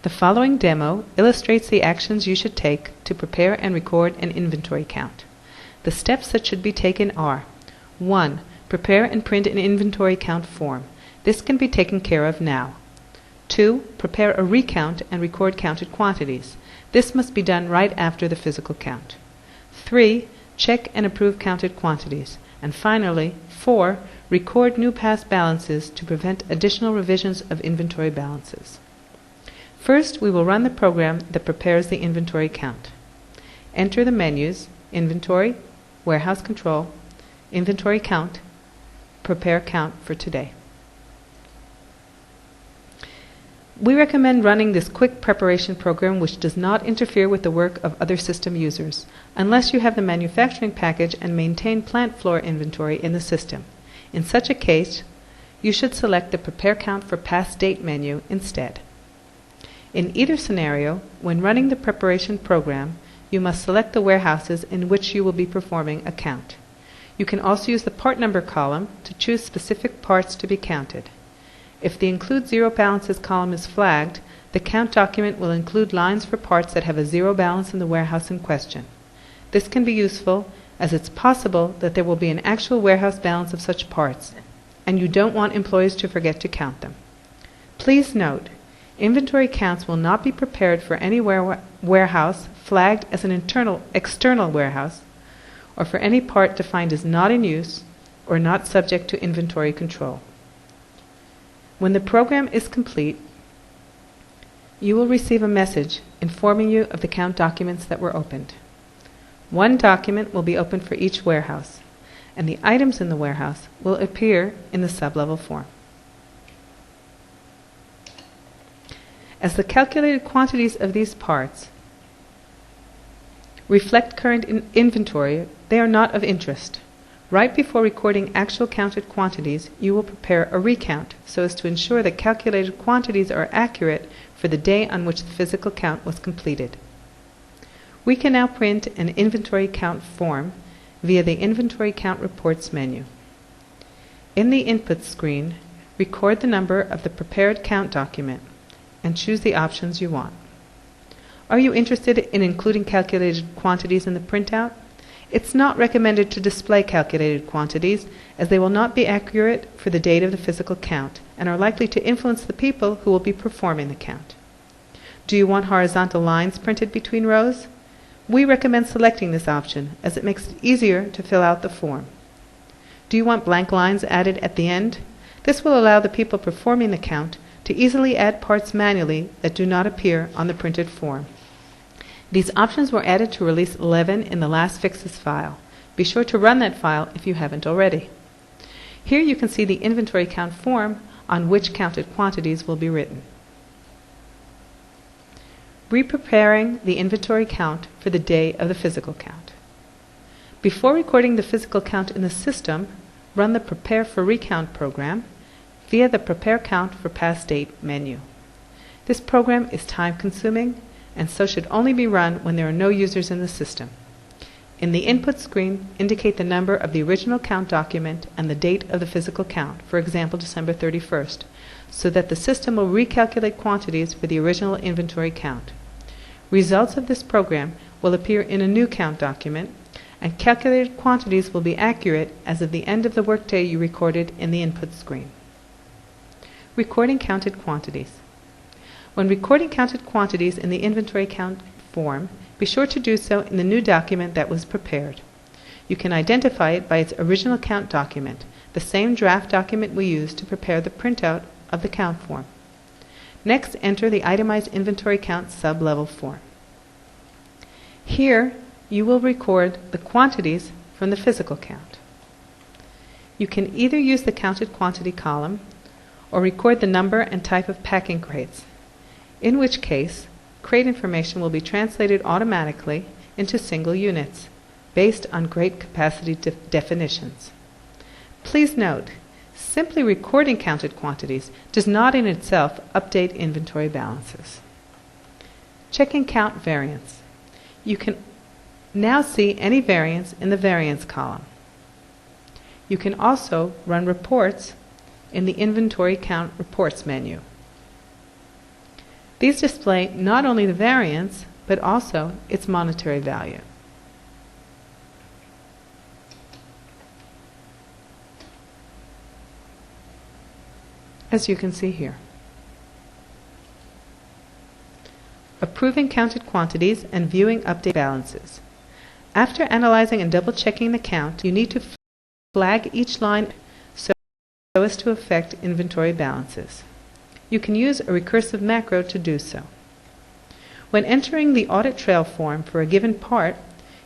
The following demo illustrates the actions you should take to prepare and record an inventory count. The steps that should be taken are: 1. Prepare and print an inventory count form. This can be taken care of now. 2. Prepare a recount and record counted quantities. This must be done right after the physical count. 3. Check and approve counted quantities. And finally, 4. Record new past balances to prevent additional revisions of inventory balances. First, we will run the program that prepares the inventory count. Enter the menus Inventory, Warehouse Control, Inventory Count, Prepare Count for today. We recommend running this quick preparation program which does not interfere with the work of other system users, unless you have the manufacturing package and maintain plant floor inventory in the system. In such a case, you should select the Prepare Count for Past Date menu instead. In either scenario, when running the preparation program, you must select the warehouses in which you will be performing a count. You can also use the part number column to choose specific parts to be counted. If the Include Zero Balances column is flagged, the count document will include lines for parts that have a zero balance in the warehouse in question. This can be useful as it's possible that there will be an actual warehouse balance of such parts, and you don't want employees to forget to count them. Please note, inventory counts will not be prepared for any warehouse flagged as an external warehouse, or for any part defined as not in use or not subject to inventory control. When the program is complete, you will receive a message informing you of the count documents that were opened. One document will be opened for each warehouse, and the items in the warehouse will appear in the sub-level form. As the calculated quantities of these parts reflect current inventory, they are not of interest. Right before recording actual counted quantities, you will prepare a recount so as to ensure that calculated quantities are accurate for the day on which the physical count was completed. We can now print an inventory count form via the Inventory Count Reports menu. In the input screen, record the number of the prepared count document and choose the options you want. Are you interested in including calculated quantities in the printout? It's not recommended to display calculated quantities, as they will not be accurate for the date of the physical count and are likely to influence the people who will be performing the count. Do you want horizontal lines printed between rows? We recommend selecting this option, as it makes it easier to fill out the form. Do you want blank lines added at the end? This will allow the people performing the count to easily add parts manually that do not appear on the printed form. These options were added to Release 11 in the Last Fixes file. Be sure to run that file if you haven't already. Here you can see the inventory count form on which counted quantities will be written. Re-preparing the inventory count for the day of the physical count. Before recording the physical count in the system, run the Prepare for Recount program via the Prepare Count for Past Date menu. This program is time-consuming and so should only be run when there are no users in the system. In the input screen, indicate the number of the original count document and the date of the physical count, for example December 31st, so that the system will recalculate quantities for the original inventory count. Results of this program will appear in a new count document, and calculated quantities will be accurate as of the end of the workday you recorded in the input screen. Recording counted quantities. When recording counted quantities in the inventory count form, be sure to do so in the new document that was prepared. You can identify it by its original count document, the same draft document we used to prepare the printout of the count form. Next, enter the Itemized Inventory Count sub-level form. Here, you will record the quantities from the physical count. You can either use the Counted Quantity column or record the number and type of packing crates, in which case, crate information will be translated automatically into single units, based on crate capacity definitions. Please note, simply recording counted quantities does not in itself update inventory balances. Checking count variance. You can now see any variance in the variance column. You can also run reports in the Inventory Count Reports menu. These display not only the variance, but also its monetary value. As you can see here. Approving counted quantities and viewing update balances. After analyzing and double-checking the count, you need to flag each line so as to affect inventory balances. You can use a recursive macro to do so. When entering the audit trail form for a given part,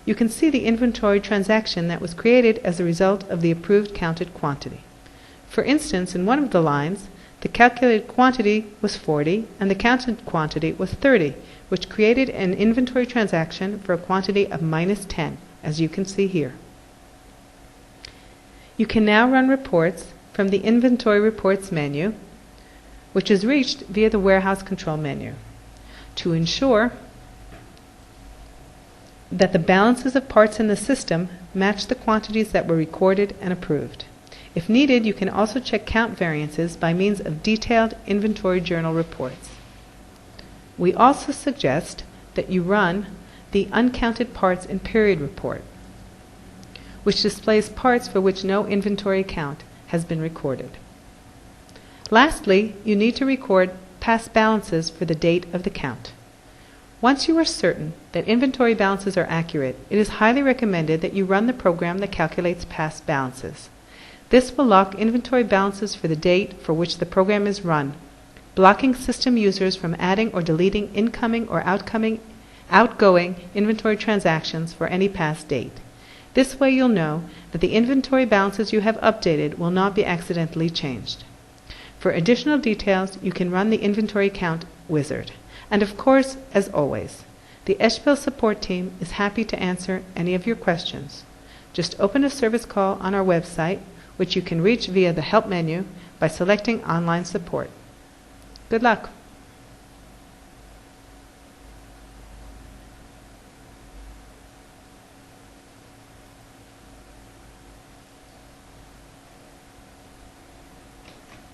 you can see the inventory transaction that was created as a result of the approved counted quantity. For instance, in one of the lines, the calculated quantity was 40 and the counted quantity was 30, which created an inventory transaction for a quantity of -10, as you can see here. You can now run reports from the Inventory Reports menu, which is reached via the Warehouse Control menu, to ensure that the balances of parts in the system match the quantities that were recorded and approved. If needed, you can also check count variances by means of detailed inventory journal reports. We also suggest that you run the Uncounted Parts in Period report, which displays parts for which no inventory count has been recorded. Lastly, you need to record past balances for the date of the count. Once you are certain that inventory balances are accurate, it is highly recommended that you run the program that calculates past balances. This will lock inventory balances for the date for which the program is run, blocking system users from adding or deleting incoming or outgoing inventory transactions for any past date. This way you'll know that the inventory balances you have updated will not be accidentally changed. For additional details, you can run the inventory count wizard. And of course, as always, the Eschbill support team is happy to answer any of your questions. Just open a service call on our website, which you can reach via the Help menu by selecting Online Support. Good luck!